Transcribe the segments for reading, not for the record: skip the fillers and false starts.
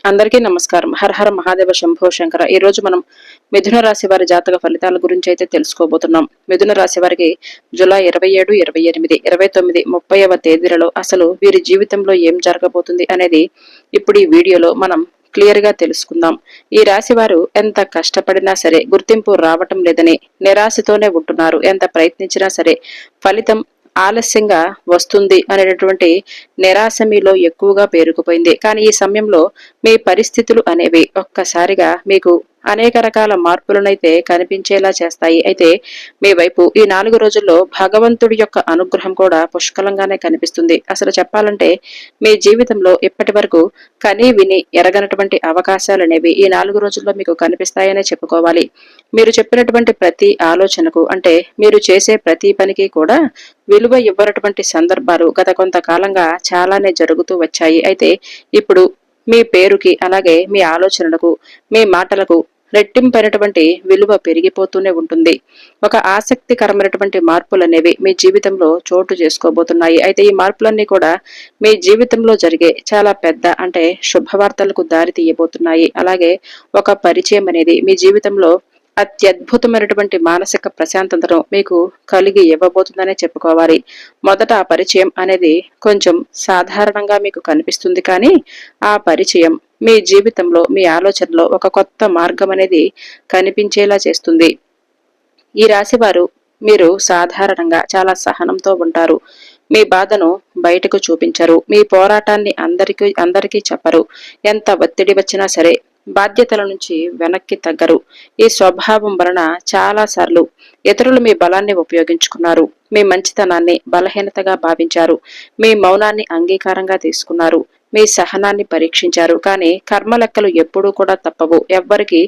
అందరికీ నమస్కారం. హర హర మహాదేవ శంభో శంకర. ఈ రోజు మనం మిథున రాశి వారి జాతక ఫలితాల గురించి అయితే తెలుసుకోబోతున్నాం. మిథున రాశి వారికి జూలై 27, 28, 29, 30వ తేదీలలో అసలు వీరి జీవితంలో ఏం జరగబోతుంది అనేది ఇప్పుడు ఈ వీడియోలో మనం క్లియర్ గా తెలుసుకుందాం. ఈ రాశి వారు ఎంత కష్టపడినా సరే గుర్తింపు రావటం లేదని నిరాశతోనే ఉంటున్నారు. ఎంత ప్రయత్నించినా సరే ఫలితం ఆలస్యంగా వస్తుంది అనేటటువంటి నిరాశ మీలో ఎక్కువగా పేరుకుపోయింది. కానీ ఈ సమయంలో మీ పరిస్థితులు అనేవి ఒక్కసారిగా మీకు అనేక రకాల మార్పులనైతే కనిపించేలా చేస్తాయి. అయితే మీ వైపు ఈ 4 రోజుల్లో భగవంతుడి యొక్క అనుగ్రహం కూడా పుష్కలంగానే కనిపిస్తుంది. అసలు చెప్పాలంటే మీ జీవితంలో ఇప్పటి వరకు కని విని ఎరగనటువంటి అవకాశాలనేవి ఈ 4 రోజుల్లో మీకు కనిపిస్తాయనే చెప్పుకోవాలి. మీరు చెప్పినటువంటి ప్రతి ఆలోచనకు అంటే మీరు చేసే ప్రతి పనికి కూడా విలువ ఇవ్వనటువంటి సందర్భాలు గత కొంతకాలంగా చాలానే జరుగుతూ వచ్చాయి. అయితే ఇప్పుడు మీ పేరుకి అలాగే మీ ఆలోచనలకు మీ మాటలకు రెట్టింపైనటువంటి విలువ పెరిగిపోతూనే ఉంటుంది. ఒక ఆసక్తికరమైనటువంటి మార్పులు అనేవి మీ జీవితంలో చోటు చేసుకోబోతున్నాయి. అయితే ఈ మార్పులన్నీ కూడా మీ జీవితంలో జరిగే చాలా పెద్ద అంటే శుభవార్తలకు దారి తీయబోతున్నాయి. అలాగే ఒక పరిచయం అనేది మీ జీవితంలో అత్యద్భుతమైనటువంటి మానసిక ప్రశాంతతను మీకు కలిగి ఇవ్వబోతుందనే చెప్పుకోవాలి. మొదట ఆ పరిచయం అనేది కొంచెం సాధారణంగా మీకు కనిపిస్తుంది. కానీ ఆ పరిచయం మీ జీవితంలో మీ ఆలోచనలో ఒక కొత్త మార్గం అనేది కనిపించేలా చేస్తుంది. ఈ రాశి వారు మీరు సాధారణంగా చాలా సహనంతో ఉంటారు. మీ బాధను బయటకు చూపించరు. మీ పోరాటాన్ని అందరికీ చెప్పరు. ఎంత ఒత్తిడి వచ్చినా సరే బాధ్యతల నుంచి వెనక్కి తగ్గరు. ఈ స్వభావం వలన చాలా సార్లు ఇతరులు మీ బలాన్ని ఉపయోగించుకున్నారు. మీ మంచితనాన్ని బలహీనతగా భావించారు. మీ మౌనాన్ని అంగీకారంగా తీసుకున్నారు. మీ సహనాన్ని పరీక్షించారు. కానీ కర్మ లెక్కలు ఎప్పుడూ కూడా తప్పవు. ఎవ్వరికి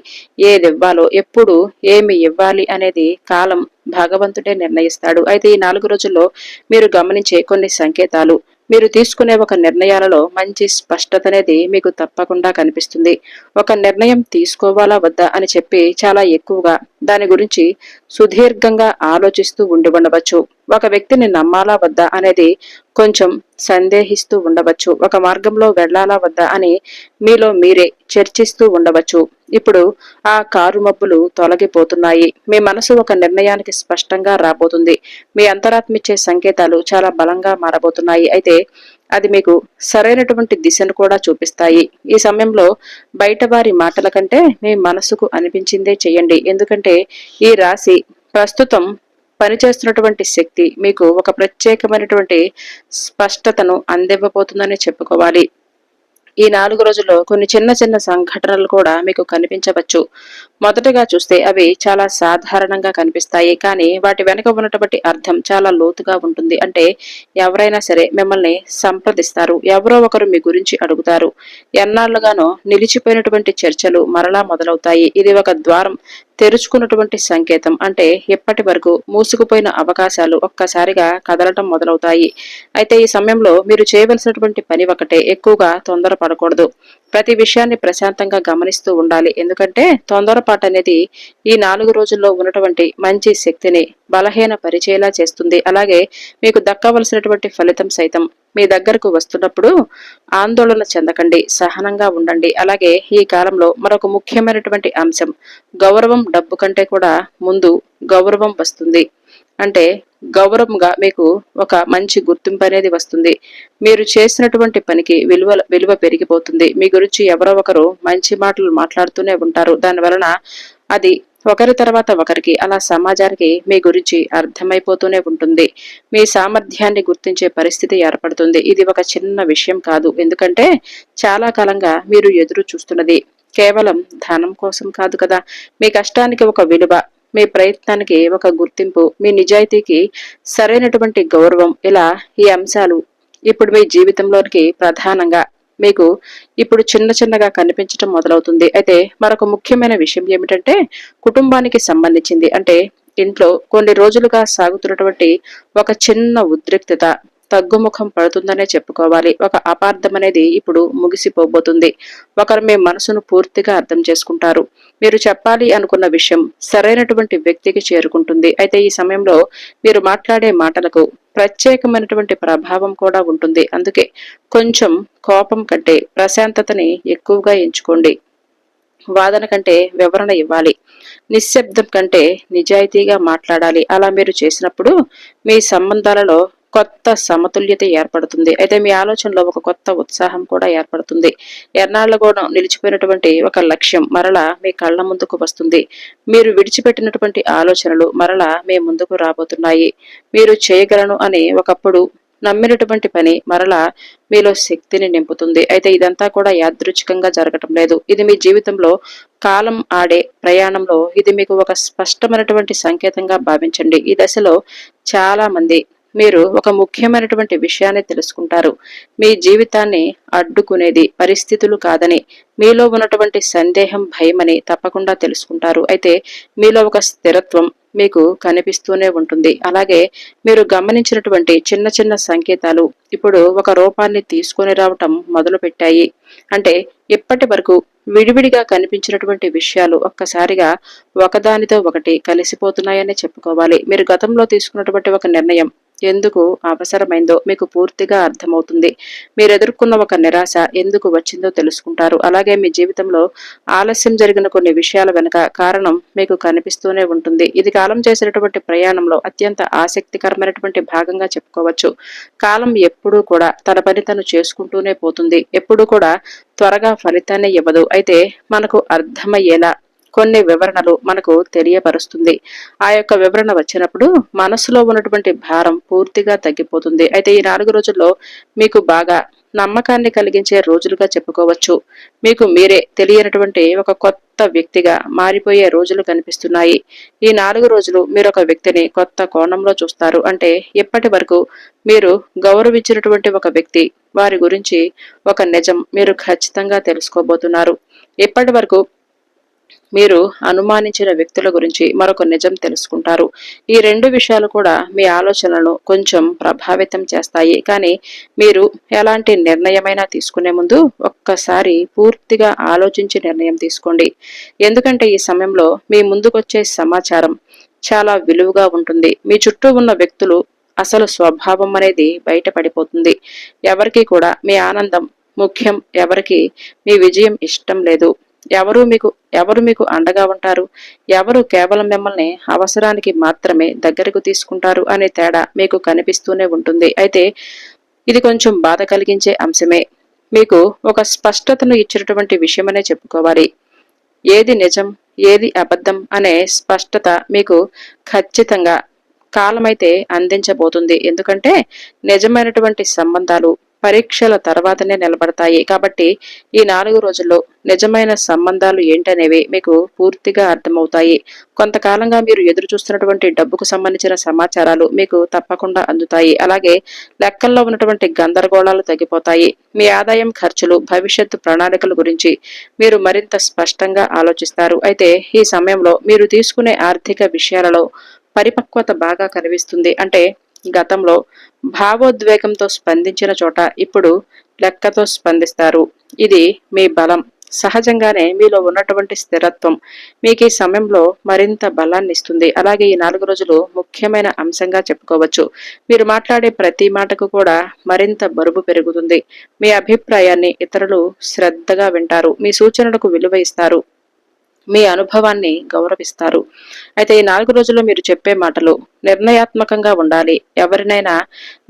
ఏదివ్వాలో ఎప్పుడు ఏమి ఇవ్వాలి అనేది కాలం భగవంతుడే నిర్ణయిస్తాడు. అయితే ఈ 4 రోజుల్లో మీరు గమనించే కొన్ని సంకేతాలు, మీరు తీసుకునే ఒక నిర్ణయాలలో మంచి స్పష్టత అనేది మీకు తప్పకుండా కనిపిస్తుంది. ఒక నిర్ణయం తీసుకోవాలా వద్దా అని చెప్పి చాలా ఎక్కువగా దాని గురించి సుదీర్ఘంగా ఆలోచిస్తూ ఉండవచ్చు. ఒక వ్యక్తిని నమ్మాలా వద్దా అనేది కొంచెం సందేహిస్తూ ఉండవచ్చు. ఒక మార్గంలో వెళ్లాలా వద్దా అని మీలో మీరే చర్చిస్తూ ఉండవచ్చు. ఇప్పుడు ఆ కారు మబ్బులు తొలగిపోతున్నాయి. మీ మనసు ఒక నిర్ణయానికి స్పష్టంగా రాబోతుంది. మీ అంతరాత్మిచ్చే సంకేతాలు చాలా బలంగా మారబోతున్నాయి. అయితే అది మీకు సరైనటువంటి దిశను కూడా చూపిస్తాయి. ఈ సమయంలో బయట వారి మాటల కంటే మీ మనసుకు అనిపించిందే చెయ్యండి. ఎందుకంటే ఈ రాశి ప్రస్తుతం పనిచేస్తున్నటువంటి శక్తి మీకు ఒక ప్రత్యేకమైనటువంటి స్పష్టతను అందివ్వబోతుందని చెప్పుకోవాలి. ఈ 4 రోజుల్లో కొన్ని చిన్న చిన్న సంఘటనలు కూడా మీకు కనిపించవచ్చు. మొదటగా చూస్తే అవి చాలా సాధారణంగా కనిపిస్తాయి. కానీ వాటి వెనుక ఉన్నటువంటి అర్థం చాలా లోతుగా ఉంటుంది. అంటే ఎవరైనా సరే మిమ్మల్ని సంప్రదిస్తారు. ఎవరో ఒకరు మీ గురించి అడుగుతారు. ఎన్నాళ్లుగానో నిలిచిపోయినటువంటి చర్చలు మరలా మొదలవుతాయి. ఇది ఒక ద్వారం తెరుచుకున్నటువంటి సంకేతం. అంటే ఇప్పటి వరకు మూసుకుపోయిన అవకాశాలు ఒక్కసారిగా కదలటం మొదలవుతాయి. అయితే ఈ సమయంలో మీరు చేయవలసినటువంటి పని ఒకటే, ఎక్కువగా తొందరపడకూడదు. ప్రతి విషయాన్ని ప్రశాంతంగా గమనిస్తూ ఉండాలి. ఎందుకంటే తొందరపాటు అనేది ఈ 4 రోజుల్లో ఉన్నటువంటి మంచి శక్తిని బలహీన పరిచేలా చేస్తుంది. అలాగే మీకు దక్కవలసినటువంటి ఫలితం సైతం మీ దగ్గరకు వస్తున్నప్పుడు ఆందోళన చెందకండి, సహనంగా ఉండండి. అలాగే ఈ కాలంలో మరొక ముఖ్యమైనటువంటి అంశం, గౌరవం డబ్బు కంటే కూడా ముందు గౌరవం వస్తుంది. అంటే గౌరవంగా మీకు ఒక మంచి గుర్తింపు అనేది వస్తుంది. మీరు చేసినటువంటి పనికి విలువ పెరిగిపోతుంది. మీ గురించి ఎవరో ఒకరు మంచి మాటలు మాట్లాడుతూనే ఉంటారు. దాని వలన అది ఒకరి తర్వాత ఒకరికి అలా సమాజానికి మీ గురించి అర్థమైపోతూనే ఉంటుంది. మీ సామర్థ్యాన్ని గుర్తించే పరిస్థితి ఏర్పడుతుంది. ఇది ఒక చిన్న విషయం కాదు. ఎందుకంటే చాలా కాలంగా మీరు ఎదురు చూస్తున్నది కేవలం ధనం కోసం కాదు కదా. మీ కష్టానికి ఒక విలువ, మీ ప్రయత్నానికి ఒక గుర్తింపు, మీ నిజాయితీకి సరైనటువంటి గౌరవం, ఇలా ఈ అంశాలు ఇప్పుడు మీ జీవితంలోనికి ప్రధానంగా మీకు ఇప్పుడు చిన్న చిన్నగా కనిపించడం మొదలవుతుంది. అయితే మరొక ముఖ్యమైన విషయం ఏమిటంటే కుటుంబానికి సంబంధించింది. అంటే ఇంట్లో కొన్ని రోజులుగా సాగుతున్నటువంటి ఒక చిన్న ఉద్రిక్తత తగ్గుముఖం పడుతుందనే చెప్పుకోవాలి. ఒక అపార్థం అనేది ఇప్పుడు ముగిసిపోబోతుంది. ఒకరు మీ మనసును పూర్తిగా అర్థం చేసుకుంటారు. మీరు చెప్పాలి అనుకున్న విషయం సరైనటువంటి వ్యక్తికి చేరుకుంటుంది. అయితే ఈ సమయంలో మీరు మాట్లాడే మాటలకు ప్రత్యేకమైనటువంటి ప్రభావం కూడా ఉంటుంది. అందుకే కొంచెం కోపం కంటే ప్రశాంతతని ఎక్కువగా ఎంచుకోండి. వాదన కంటే వివరణ ఇవ్వాలి. నిశ్శబ్దం కంటే నిజాయితీగా మాట్లాడాలి. అలా మీరు చేసినప్పుడు మీ సంబంధాలలో కొత్త సమతుల్యత ఏర్పడుతుంది. అయితే మీ ఆలోచనలో ఒక కొత్త ఉత్సాహం కూడా ఏర్పడుతుంది. ఎన్నాళ్ళు కూడా నిలిచిపోయినటువంటి ఒక లక్ష్యం మరలా మీ కళ్ళ ముందుకు వస్తుంది. మీరు విడిచిపెట్టినటువంటి ఆలోచనలు మరలా మీ ముందుకు రాబోతున్నాయి. మీరు చేయగలను అని ఒకప్పుడు నమ్మినటువంటి పని మరలా మీలో శక్తిని నింపుతుంది. అయితే ఇదంతా కూడా యాదృచ్ఛికంగా జరగటం లేదు. ఇది మీ జీవితంలో కాలం ఆడే ప్రయాణంలో ఇది మీకు ఒక స్పష్టమైనటువంటి సంకేతంగా భావించండి. ఈ దశలో చాలా మంది మీరు ఒక ముఖ్యమైనటువంటి విషయాన్ని తెలుసుకుంటారు. మీ జీవితాన్ని అడ్డుకునేది పరిస్థితులు కాదని, మీలో ఉన్నటువంటి సందేహం, భయమని తప్పకుండా తెలుసుకుంటారు. అయితే మీలో ఒక స్థిరత్వం మీకు కనిపిస్తూనే ఉంటుంది. అలాగే మీరు గమనించినటువంటి చిన్న చిన్న సంకేతాలు ఇప్పుడు ఒక రూపాన్ని తీసుకొని రావటం మొదలు పెట్టాయి. అంటే ఇప్పటి వరకు విడివిడిగా కనిపించినటువంటి విషయాలు ఒక్కసారిగా ఒకదానితో ఒకటి కలిసిపోతున్నాయని చెప్పుకోవాలి. మీరు గతంలో తీసుకున్నటువంటి ఒక నిర్ణయం ఎందుకు అవసరమైందో మీకు పూర్తిగా అర్థమవుతుంది. మీరు ఎదుర్కొన్న ఒక నిరాశ ఎందుకు వచ్చిందో తెలుసుకుంటారు. అలాగే మీ జీవితంలో ఆలస్యం జరిగిన కొన్ని విషయాల వెనుక కారణం మీకు కనిపిస్తూనే ఉంటుంది. ఇది కాలం చేసినటువంటి ప్రయాణంలో అత్యంత ఆసక్తికరమైనటువంటి భాగంగా చెప్పుకోవచ్చు. కాలం ఎప్పుడూ కూడా తన పని తను చేసుకుంటూనే పోతుంది. ఎప్పుడూ కూడా త్వరగా ఫలితాన్ని ఇవ్వదు. అయితే మనకు అర్థమయ్యేలా కొన్ని వివరణలు మనకు తెలియపరుస్తుంది. ఆ యొక్క వివరణ వచ్చినప్పుడు మనసులో ఉన్నటువంటి భారం పూర్తిగా తగ్గిపోతుంది. అయితే ఈ 4 రోజుల్లో మీకు బాగా నమ్మకాన్ని కలిగించే రోజులుగా చెప్పుకోవచ్చు. మీకు మీరే తెలియనటువంటి ఒక కొత్త వ్యక్తిగా మారిపోయే రోజులు కనిపిస్తున్నాయి. ఈ 4 రోజులు మీరు ఒక వ్యక్తిని కొత్త కోణంలో చూస్తారు. అంటే ఇప్పటి వరకు మీరు గౌరవించినటువంటి ఒక వ్యక్తి, వారి గురించి ఒక నిజం మీరు ఖచ్చితంగా తెలుసుకోబోతున్నారు. ఇప్పటి వరకు మీరు అనుమానించిన వ్యక్తుల గురించి మరొక నిజం తెలుసుకుంటారు. ఈ 2 విషయాలు కూడా మీ ఆలోచనలను కొంచెం ప్రభావితం చేస్తాయి. కానీ మీరు ఎలాంటి నిర్ణయమైనా తీసుకునే ముందు ఒక్కసారి పూర్తిగా ఆలోచించి నిర్ణయం తీసుకోండి. ఎందుకంటే ఈ సమయంలో మీ ముందుకొచ్చే సమాచారం చాలా విలువగా ఉంటుంది. మీ చుట్టూ ఉన్న వ్యక్తులు అసలు స్వభావం అనేది బయటపడిపోతుంది. ఎవరికి కూడా మీ ఆనందం ముఖ్యం, ఎవరికి మీ విజయం ఇష్టం లేదు. ఎవరు మీకు అండగా ఉంటారు, ఎవరు కేవలం మిమ్మల్ని అవసరానికి మాత్రమే దగ్గరకు తీసుకుంటారు అనే తేడా మీకు కనిపిస్తూనే ఉంటుంది. అయితే ఇది కొంచెం బాధ కలిగించే అంశమే. మీకు ఒక స్పష్టతను ఇచ్చినటువంటి విషయమనే చెప్పుకోవాలి. ఏది నిజం, ఏది అబద్ధం అనే స్పష్టత మీకు ఖచ్చితంగా కాలమైతే అందించబోతుంది. ఎందుకంటే నిజమైనటువంటి సంబంధాలు పరీక్షల తర్వాతనే నిలబడతాయి. కాబట్టి ఈ 4 రోజుల్లో నిజమైన సంబంధాలు ఏంటనేవి మీకు పూర్తిగా అర్థమవుతాయి. కొంతకాలంగా మీరు ఎదురు చూస్తున్నటువంటి డబ్బుకు సంబంధించిన సమాచారాలు మీకు తప్పకుండా అందుతాయి. అలాగే లెక్కల్లో ఉన్నటువంటి గందరగోళాలు తగ్గిపోతాయి. మీ ఆదాయం, ఖర్చులు, భవిష్యత్తు ప్రణాళికల గురించి మీరు మరింత స్పష్టంగా ఆలోచిస్తారు. అయితే ఈ సమయంలో మీరు తీసుకునే ఆర్థిక విషయాలలో పరిపక్వత బాగా కనిపిస్తుంది. అంటే గతంలో భావోద్వేగంతో స్పందించిన చోట ఇప్పుడు లెక్కతో స్పందిస్తారు. ఇది మీ బలం. సహజంగానే మీలో ఉన్నటువంటి స్థిరత్వం మీకు ఈ సమయంలో మరింత బలాన్ని ఇస్తుంది. అలాగే ఈ 4 రోజులు ముఖ్యమైన అంశంగా చెప్పుకోవచ్చు. మీరు మాట్లాడే ప్రతి మాటకు కూడా మరింత బరువు పెరుగుతుంది. మీ అభిప్రాయాన్ని ఇతరులు శ్రద్ధగా వింటారు. మీ సూచనలకు విలువ ఇస్తారు. మీ అనుభవాన్ని గౌరవిస్తారు. అయితే ఈ 4 రోజుల్లో మీరు చెప్పే మాటలు నిర్ణయాత్మకంగా ఉండాలి. ఎవరినైనా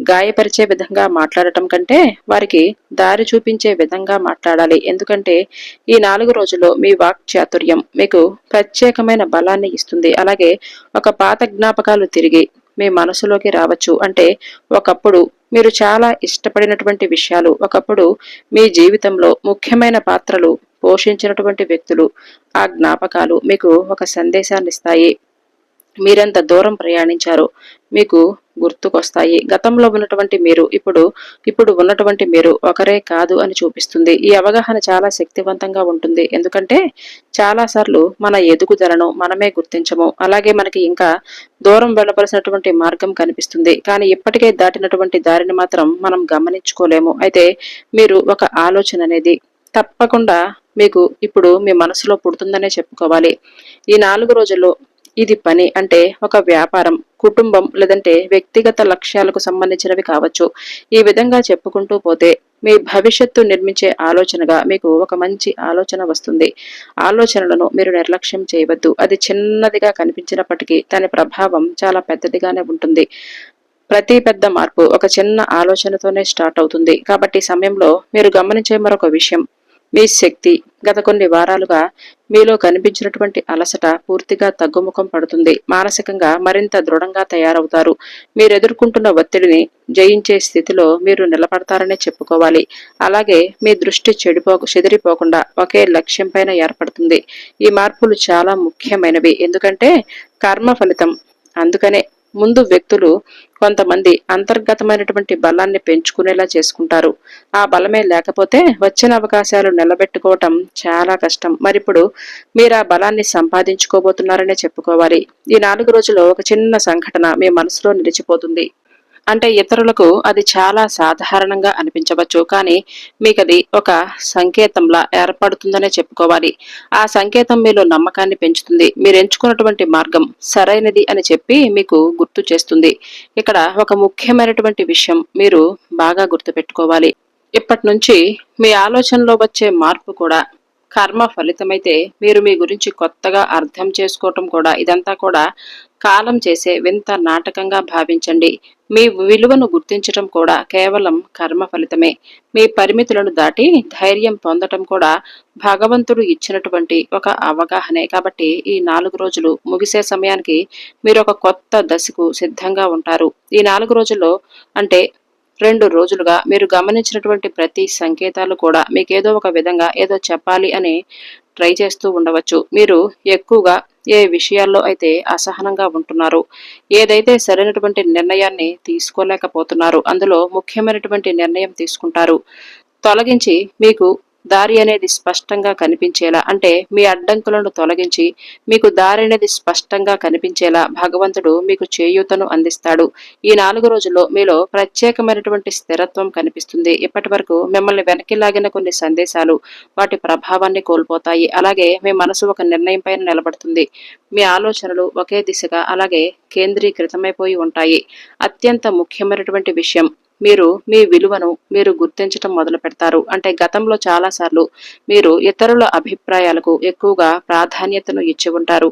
గాయపరిచే విధంగా మాట్లాడటం కంటే వారికి దారి చూపించే విధంగా మాట్లాడాలి. ఎందుకంటే ఈ 4 రోజుల్లో మీ వాక్ చాతుర్యం మీకు ప్రత్యేకమైన బలాన్ని ఇస్తుంది. అలాగే ఒక పాత జ్ఞాపకాలు తిరిగి మీ మనసులోకి రావచ్చు. అంటే ఒకప్పుడు మీరు చాలా ఇష్టపడినటువంటి విషయాలు, ఒకప్పుడు మీ జీవితంలో ముఖ్యమైన పాత్రలు పోషించినటువంటి వ్యక్తులు, ఆ జ్ఞాపకాలు మీకు ఒక సందేశాన్ని ఇస్తాయి. మీరెంత దూరం ప్రయాణించారో మీకు గుర్తుకొస్తాయి. గతంలో ఉన్నటువంటి మీరు ఇప్పుడు ఉన్నటువంటి మీరు ఒకరే కాదు అని చూపిస్తుంది. ఈ అవగాహన చాలా శక్తివంతంగా ఉంటుంది. ఎందుకంటే చాలాసార్లు మన ఎదుగుదలను మనమే గుర్తించము. అలాగే మనకి ఇంకా దూరం వెళ్ళవలసినటువంటి మార్గం కనిపిస్తుంది. కానీ ఇప్పటికే దాటినటువంటి దారిని మాత్రం మనం గమనించుకోలేము. అయితే మీరు ఒక ఆలోచన అనేది తప్పకుండా మీకు ఇప్పుడు మీ మనసులో పుడుతుందనే చెప్పుకోవాలి. ఈ 4 రోజుల్లో ఇది పని అంటే ఒక వ్యాపారం, కుటుంబం లేదంటే వ్యక్తిగత లక్ష్యాలకు సంబంధించినవి కావచ్చు. ఈ విధంగా చెప్పుకుంటూ పోతే మీ భవిష్యత్తు నిర్మించే ఆలోచనగా మీకు ఒక మంచి ఆలోచన వస్తుంది. ఆలోచనలను మీరు నిర్లక్ష్యం చేయవద్దు. అది చిన్నదిగా కనిపించినప్పటికీ దాని ప్రభావం చాలా పెద్దదిగానే ఉంటుంది. ప్రతి పెద్ద మార్పు ఒక చిన్న ఆలోచనతోనే స్టార్ట్ అవుతుంది. కాబట్టి ఈ సమయంలో మీరు గమనించే మరొక విషయం, మీ శక్తి. గత కొన్ని వారాలుగా మీలో కనిపించినటువంటి అలసట పూర్తిగా తగ్గుముఖం పడుతుంది. మానసికంగా మరింత దృఢంగా తయారవుతారు. మీరు ఎదుర్కొంటున్న ఒత్తిడిని జయించే స్థితిలో మీరు నిలబడతారనే చెప్పుకోవాలి. అలాగే మీ దృష్టి చెదిరిపోకుండా ఒకే లక్ష్యం పైన ఏర్పడుతుంది. ఈ మార్పులు చాలా ముఖ్యమైనవి, ఎందుకంటే కర్మ ఫలితం. అందుకనే ముందు వ్యక్తులు కొంతమంది అంతర్గతమైనటువంటి బలాన్ని పెంచుకునేలా చేసుకుంటారు. ఆ బలమే లేకపోతే వచ్చిన అవకాశాలు నిలబెట్టుకోవటం చాలా కష్టం. మరిప్పుడు మీరు ఆ బలాన్ని సంపాదించుకోబోతున్నారనే చెప్పుకోవాలి. ఈ 4 రోజుల్లో ఒక చిన్న సంఘటన మీ మనసులో నిలిచిపోతుంది. అంటే ఇతరులకు అది చాలా సాధారణంగా అనిపించవచ్చు, కానీ మీకది ఒక సంకేతంలా ఏర్పడుతుందనే చెప్పుకోవాలి. ఆ సంకేతం మీలో నమ్మకాన్ని పెంచుతుంది. మీరు ఎంచుకున్నటువంటి మార్గం సరైనది అని చెప్పి మీకు గుర్తు చేస్తుంది. ఇక్కడ ఒక ముఖ్యమైనటువంటి విషయం మీరు బాగా గుర్తుపెట్టుకోవాలి. ఇప్పటి నుంచి మీ ఆలోచనలో వచ్చే మార్పు కూడా కర్మ ఫలితమైతే మీరు మీ గురించి కొత్తగా అర్థం చేసుకోవటం కూడా, ఇదంతా కూడా కాలం చేసే వింత నాటకంగా భావించండి. మీ విలువను గుర్తించటం కూడా కేవలం కర్మ ఫలితమే. మీ పరిమితులను దాటి ధైర్యం పొందటం కూడా భగవంతుడు ఇచ్చినటువంటి ఒక అవగాహనే. కాబట్టి ఈ 4 రోజులు ముగిసే సమయానికి మీరు ఒక కొత్త దశకు సిద్ధంగా ఉంటారు. ఈ 4 రోజుల్లో అంటే 2 రోజులుగా మీరు గమనించినటువంటి ప్రతి సంకేతాలు కూడా మీకేదో ఒక విధంగా ఏదో చెప్పాలి అని ట్రై చేస్తూ ఉండవచ్చు. మీరు ఎక్కువగా ఏ విషయాల్లో అయితే అసహనంగా ఉంటున్నారో, ఏదైతే సరైనటువంటి నిర్ణయాన్ని తీసుకోలేకపోతున్నారు, అందులో ముఖ్యమైనటువంటి నిర్ణయం తీసుకుంటారు. తొలగించి మీకు దారి అనేది స్పష్టంగా కనిపించేలా, అంటే మీ అడ్డంకులను తొలగించి మీకు దారి అనేది స్పష్టంగా కనిపించేలా భగవంతుడు మీకు చేయూతను అందిస్తాడు. ఈ 4 రోజుల్లో మీలో ప్రత్యేకమైనటువంటి స్థిరత్వం కనిపిస్తుంది. ఇప్పటి వరకు మిమ్మల్ని వెనక్కి లాగిన కొన్ని సందేశాలు వాటి ప్రభావాన్ని కోల్పోతాయి. అలాగే మీ మనసు ఒక నిర్ణయం పైన నిలబడుతుంది. మీ ఆలోచనలు ఒకే దిశగా అలాగే కేంద్రీకృతమైపోయి ఉంటాయి. అత్యంత ముఖ్యమైనటువంటి విషయం, మీరు మీ విలువను మీరు గుర్తించటం మొదలు పెడతారు. అంటే గతంలో చాలాసార్లు మీరు ఇతరుల అభిప్రాయాలకు ఎక్కువగా ప్రాధాన్యతను ఇచ్చి ఉంటారు.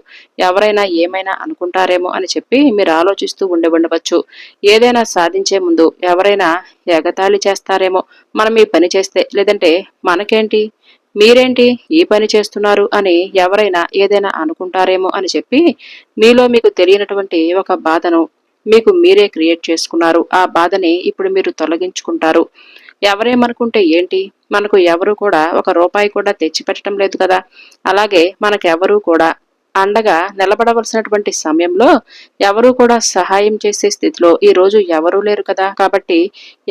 ఎవరైనా ఏమైనా అనుకుంటారేమో అని చెప్పి మీరు ఆలోచిస్తూ ఉండవచ్చు. ఏదైనా సాధించే ముందు ఎవరైనా ఎగతాళి చేస్తారేమో, మనం ఈ పని చేస్తే, లేదంటే మనకేంటి, మీరేంటి ఈ పని చేస్తున్నారు అని ఎవరైనా ఏదైనా అనుకుంటారేమో అని చెప్పి మీలో మీకు తెలియనటువంటి ఒక బాధను మీకు మీరే క్రియేట్ చేసుకున్నారు. ఆ బాధని ఇప్పుడు మీరు తొలగించుకుంటారు. ఎవరేమనుకుంటే ఏంటి, మనకు ఎవరు కూడా ఒక రూపాయి కూడా తెచ్చిపెట్టడం లేదు కదా. అలాగే మనకెవరూ కూడా అండగా నిలబడవలసినటువంటి సమయంలో ఎవరూ కూడా సహాయం చేసే స్థితిలో ఈ రోజు ఎవరూ లేరు కదా. కాబట్టి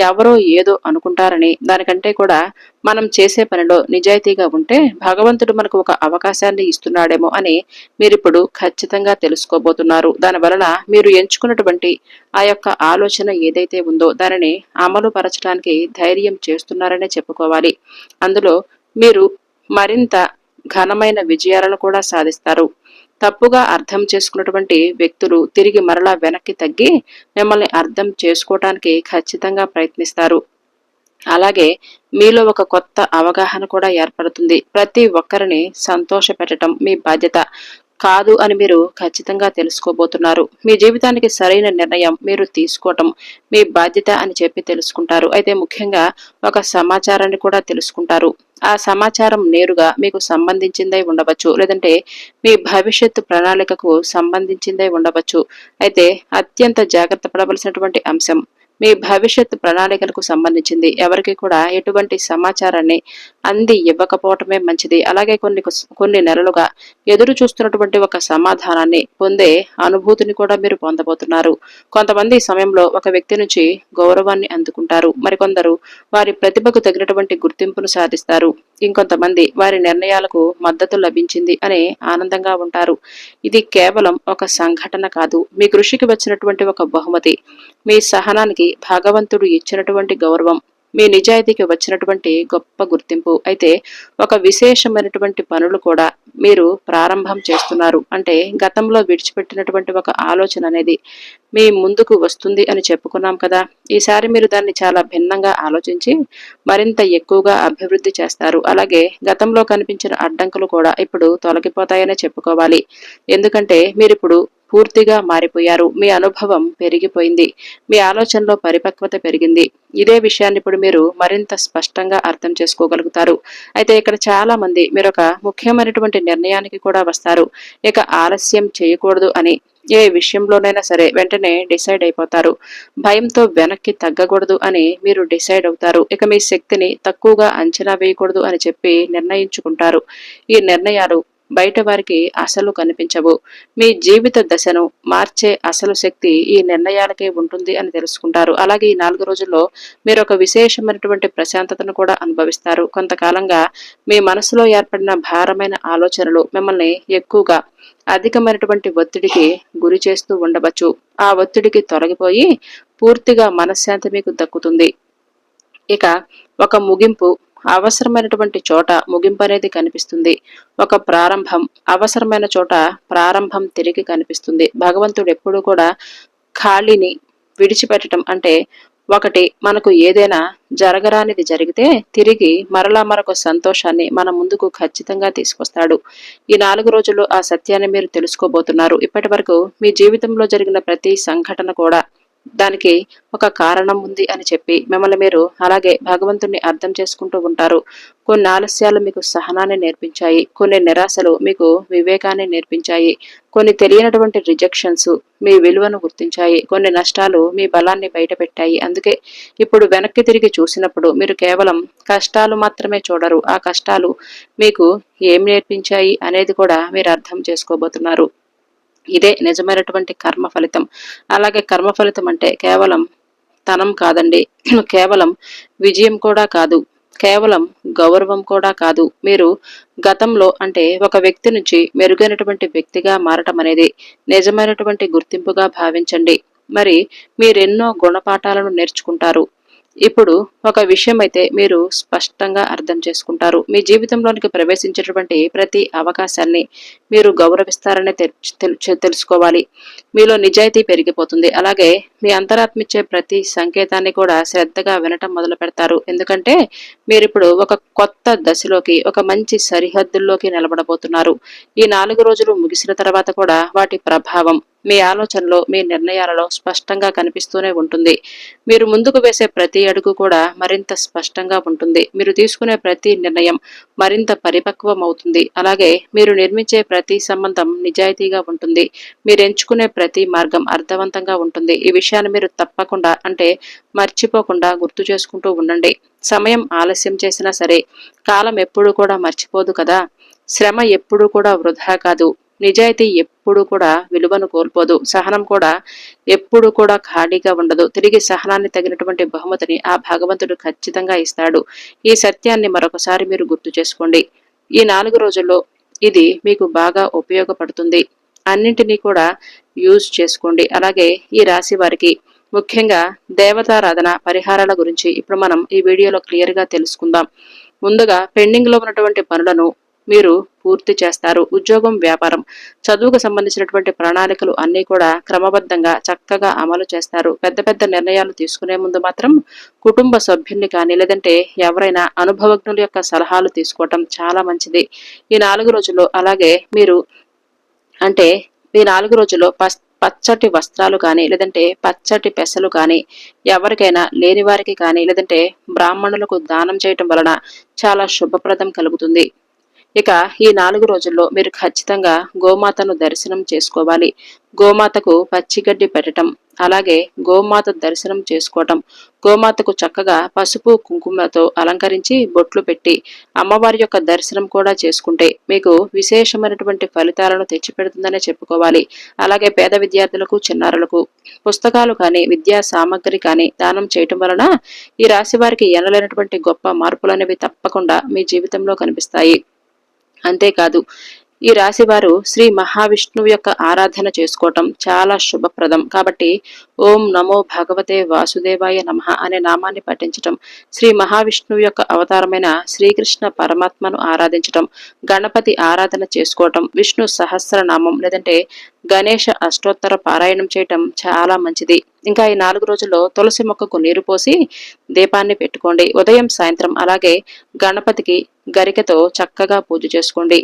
ఎవరో ఏదో అనుకుంటారని దానికంటే కూడా మనం చేసే పనిలో నిజాయితీగా ఉంటే భగవంతుడు మనకు ఒక అవకాశాన్ని ఇస్తున్నాడేమో అని మీరిప్పుడు ఖచ్చితంగా తెలుసుకోబోతున్నారు. దానివలన మీరు ఎంచుకున్నటువంటి ఆ యొక్క ఆలోచన ఏదైతే ఉందో దానిని అమలు పరచడానికి ధైర్యం చేస్తున్నారనే చెప్పుకోవాలి. అందులో మీరు మరింత ఘనమైన విజయాలను కూడా సాధిస్తారు. తప్పుగా అర్థం చేసుకున్నటువంటి వ్యక్తులు తిరిగి మరలా వెనక్కి తగ్గి మిమ్మల్ని అర్థం చేసుకోవటానికి ఖచ్చితంగా ప్రయత్నిస్తారు. అలాగే మీలో ఒక కొత్త అవగాహన కూడా ఏర్పడుతుంది. ప్రతి ఒక్కరిని సంతోష పెట్టడం మీ బాధ్యత కాదు అని మీరు ఖచ్చితంగా తెలుసుకోబోతున్నారు. మీ జీవితానికి సరైన నిర్ణయం మీరు తీసుకోవటం మీ బాధ్యత అని చెప్పి తెలుసుకుంటారు. అయితే ముఖ్యంగా ఒక సమాచారాన్ని కూడా తెలుసుకుంటారు. ఆ సమాచారం నేరుగా మీకు సంబంధించిందై ఉండవచ్చు, లేదంటే మీ భవిష్యత్తు ప్రణాళికకు సంబంధించిందై ఉండవచ్చు. అయితే అత్యంత జాగ్రత్త పడవలసినటువంటి అంశం, మీ భవిష్యత్తు ప్రణాళికలకు సంబంధించింది. ఎవరికి కూడా ఎటువంటి సమాచారాన్ని అంది ఇవ్వకపోవటమే మంచిది. అలాగే కొన్ని నెలలుగా ఎదురు చూస్తున్నటువంటి ఒక సమాధానాన్ని పొందే అనుభూతిని కూడా మీరు పొందబోతున్నారు. కొంతమంది ఈ సమయంలో ఒక వ్యక్తి నుంచి గౌరవాన్ని అందుకుంటారు. మరికొందరు వారి ప్రతిభకు తగినటువంటి గుర్తింపును సాధిస్తారు. ఇంకొంతమంది వారి నిర్ణయాలకు మద్దతు లభించింది అనే ఆనందంగా ఉంటారు. ఇది కేవలం ఒక సంఘటన కాదు, మీ కృషికి వచ్చినటువంటి ఒక బహుమతి, మీ సహనానికి భగవంతుడు ఇచ్చినటువంటి గౌరవం. మీ నిజాయితీకి వచ్చినటువంటి గొప్ప గుర్తింపు. అయితే ఒక విశేషమైనటువంటి పనులు కూడా మీరు ప్రారంభం చేస్తున్నారు. అంటే గతంలో విడిచిపెట్టినటువంటి ఒక ఆలోచన అనేది మీ ముందుకు వస్తుంది అని చెప్పుకున్నాం కదా. ఈసారి మీరు దాన్ని చాలా భిన్నంగా ఆలోచించి మరింత ఎక్కువగా అభివృద్ధి చేస్తారు. అలాగే గతంలో కనిపించిన అడ్డంకులు కూడా ఇప్పుడు తొలగిపోతాయనే చెప్పుకోవాలి. ఎందుకంటే మీరిప్పుడు పూర్తిగా మారిపోయారు. మీ అనుభవం పెరిగిపోయింది. మీ ఆలోచనలో పరిపక్వత పెరిగింది. ఇదే విషయాన్ని ఇప్పుడు మీరు మరింత స్పష్టంగా అర్థం చేసుకోగలుగుతారు. అయితే ఇక్కడ చాలా మంది మీరొక ముఖ్యమైనటువంటి నిర్ణయానికి కూడా వస్తారు. ఇక ఆలస్యం చేయకూడదు అని. ఏ విషయంలోనైనా సరే వెంటనే డిసైడ్ అయిపోతారు. భయంతో వెనక్కి తగ్గకూడదు అని మీరు డిసైడ్ అవుతారు. ఇక మీ శక్తిని తక్కువగా అంచనా వేయకూడదు అని చెప్పి నిర్ణయించుకుంటారు. ఈ నిర్ణయాలు బయట వారికి అసలు కనిపించవు. మీ జీవిత దశను మార్చే అసలు శక్తి ఈ నిర్ణయాలకే ఉంటుంది అని తెలుసుకుంటారు. అలాగే ఈ 4 రోజుల్లో మీరు ఒక విశేషమైనటువంటి ప్రశాంతతను కూడా అనుభవిస్తారు. కొంతకాలంగా మీ మనసులో ఏర్పడిన భారమైన ఆలోచనలు మిమ్మల్ని ఎక్కువగా అధికమైనటువంటి ఒత్తిడికి గురి చేస్తూ ఉండవచ్చు. ఆ ఒత్తిడికి తొలగిపోయి పూర్తిగా మనశ్శాంతి మీకు దక్కుతుంది. ఇక ఒక ముగింపు అవసరమైనటువంటి చోట ముగింపు అనేది కనిపిస్తుంది. ఒక ప్రారంభం అవసరమైన చోట ప్రారంభం తిరిగి కనిపిస్తుంది. భగవంతుడు ఎప్పుడూ కూడా ఖాళీని విడిచిపెట్టడం అంటే ఒకటి మనకు ఏదైనా జరగరానిది జరిగితే తిరిగి మరలా మరొక సంతోషాన్ని మన ముందుకు ఖచ్చితంగా తీసుకొస్తాడు. ఈ 4 రోజుల్లో ఆ సత్యాన్ని మీరు తెలుసుకోబోతున్నారు. ఇప్పటి వరకు మీ జీవితంలో జరిగిన ప్రతి సంఘటన కూడా దానికి ఒక కారణం ఉంది అని చెప్పి మిమ్మల్ని మీరు అలాగే భగవంతుణ్ణి అర్థం చేసుకుంటూ ఉంటారు. కొన్ని ఆలస్యాలు మీకు సహనాన్ని నేర్పించాయి. కొన్ని నిరాశలు మీకు వివేకాన్ని నేర్పించాయి. కొన్ని తెలియనటువంటి రిజెక్షన్స్ మీ విలువను గుర్తించాయి. కొన్ని నష్టాలు మీ బలాన్ని బయటపెట్టాయి. అందుకే ఇప్పుడు వెనక్కి తిరిగి చూసినప్పుడు మీరు కేవలం కష్టాలు మాత్రమే చూడరు. ఆ కష్టాలు మీకు ఏం నేర్పించాయి అనేది కూడా మీరు అర్థం చేసుకోబోతున్నారు. ఇదే నిజమైనటువంటి కర్మ ఫలితం. అలాగే కర్మ ఫలితం అంటే కేవలం ధనం కాదండి. కేవలం విజయం కూడా కాదు. కేవలం గౌరవం కూడా కాదు. మీరు గతంలో అంటే ఒక వ్యక్తి నుంచి మెరుగైనటువంటి వ్యక్తిగా మారటం అనేది నిజమైనటువంటి గుర్తింపుగా భావించండి. మరి మీరెన్నో గుణపాఠాలను నేర్చుకుంటారు. ఇప్పుడు ఒక విషయం అయితే మీరు స్పష్టంగా అర్థం చేసుకుంటారు. మీ జీవితంలోనికి ప్రవేశించేటువంటి ప్రతి అవకాశాన్ని మీరు గౌరవిస్తారని తెలుసుకోవాలి. మీలో నిజాయితీ పెరిగిపోతుంది. అలాగే మీ అంతరాత్మిచ్చే ప్రతి సంకేతాన్ని కూడా శ్రద్ధగా వినటం మొదలు పెడతారు. ఎందుకంటే మీరిప్పుడు ఒక కొత్త దశలోకి ఒక మంచి సరిహద్దుల్లోకి నిలబడబోతున్నారు. ఈ 4 రోజులు ముగిసిన తర్వాత కూడా వాటి ప్రభావం మీ ఆలోచనలో మీ నిర్ణయాలలో స్పష్టంగా కనిపిస్తూనే ఉంటుంది. మీరు ముందుకు వేసే ప్రతి అడుగు కూడా మరింత స్పష్టంగా ఉంటుంది. మీరు తీసుకునే ప్రతి నిర్ణయం మరింత పరిపక్వం అవుతుంది. అలాగే మీరు నిర్మించే ప్రతి సంబంధం నిజాయితీగా ఉంటుంది. మీరు ఎంచుకునే ప్రతి మార్గం అర్థవంతంగా ఉంటుంది. ఈ విషయాన్ని మీరు తప్పకుండా అంటే మర్చిపోకుండా గుర్తు చేసుకుంటూ ఉండండి. సమయం ఆలస్యం చేసినా సరే కాలం ఎప్పుడూ కూడా మర్చిపోదు కదా. శ్రమ ఎప్పుడూ కూడా వృధా కాదు. నిజాయితీ ఎప్పుడు కూడా విలువను కోల్పోదు. సహనం కూడా ఎప్పుడు కూడా ఖాళీగా ఉండదు. తిరిగి సహనాన్ని తగినటువంటి బహుమతిని ఆ భగవంతుడు ఖచ్చితంగా ఇస్తాడు. ఈ సత్యాన్ని మరొకసారి మీరు గుర్తు చేసుకోండి. ఈ 4 రోజుల్లో ఇది మీకు బాగా ఉపయోగపడుతుంది. అన్నింటినీ కూడా యూజ్ చేసుకోండి. అలాగే ఈ రాశి వారికి ముఖ్యంగా దేవతారాధన పరిహారాల గురించి ఇప్పుడు మనం ఈ వీడియోలో క్లియర్గా తెలుసుకుందాం. ముందుగా పెండింగ్ లో ఉన్నటువంటి పనులను మీరు పూర్తి చేస్తారు. ఉద్యోగం, వ్యాపారం, చదువుకు సంబంధించినటువంటి ప్రణాళికలు అన్నీ కూడా క్రమబద్ధంగా చక్కగా అమలు చేస్తారు. పెద్ద పెద్ద నిర్ణయాలు తీసుకునే ముందు మాత్రం కుటుంబ సభ్యుల్ని కానీ లేదంటే ఎవరైనా అనుభవజ్ఞుల యొక్క సలహాలు తీసుకోవటం చాలా మంచిది. ఈ 4 రోజుల్లో అలాగే మీరు అంటే ఈ 4 రోజుల్లో పచ్చటి వస్త్రాలు కానీ లేదంటే పచ్చటి పెసలు కానీ ఎవరికైనా లేని వారికి కానీ లేదంటే బ్రాహ్మణులకు దానం చేయటం వలన చాలా శుభప్రదం కలుగుతుంది. ఇక ఈ 4 రోజుల్లో మీరు ఖచ్చితంగా గోమాతను దర్శనం చేసుకోవాలి. గోమాతకు పచ్చిగడ్డి పెట్టటం, అలాగే గోమాత దర్శనం చేసుకోవటం, గోమాతకు చక్కగా పసుపు కుంకుమతో అలంకరించి బొట్లు పెట్టి అమ్మవారి యొక్క దర్శనం కూడా చేసుకుంటే మీకు విశేషమైనటువంటి ఫలితాలను తెచ్చిపెడుతుందనే చెప్పుకోవాలి. అలాగే పేద విద్యార్థులకు, చిన్నారులకు పుస్తకాలు కానీ విద్యా సామగ్రి కానీ దానం చేయటం వలన ఈ రాశి వారికి ఎనలేనటువంటి గొప్ప మార్పులనేవి తప్పకుండా మీ జీవితంలో కనిపిస్తాయి. అంతేకాదు ఈ రాశి వారు శ్రీ మహావిష్ణువు యొక్క ఆరాధన చేసుకోవటం చాలా శుభప్రదం. కాబట్టి ఓం నమో భగవతే వాసుదేవాయ నమః అనే నామాన్ని పఠించటం, శ్రీ మహావిష్ణువు యొక్క అవతారమైన శ్రీకృష్ణ పరమాత్మను ఆరాధించటం, గణపతి ఆరాధన చేసుకోవటం, విష్ణు సహస్రనామం లేదంటే గణేష అష్టోత్తర పారాయణం చేయటం చాలా మంచిది. ఇంకా ఈ 4 రోజుల్లో తులసి మొక్కకు నీరు పోసి దీపాన్ని పెట్టుకోండి. ఉదయం సాయంత్రం అలాగే గణపతికి గరికతో చక్కగా పూజ చేసుకోండి.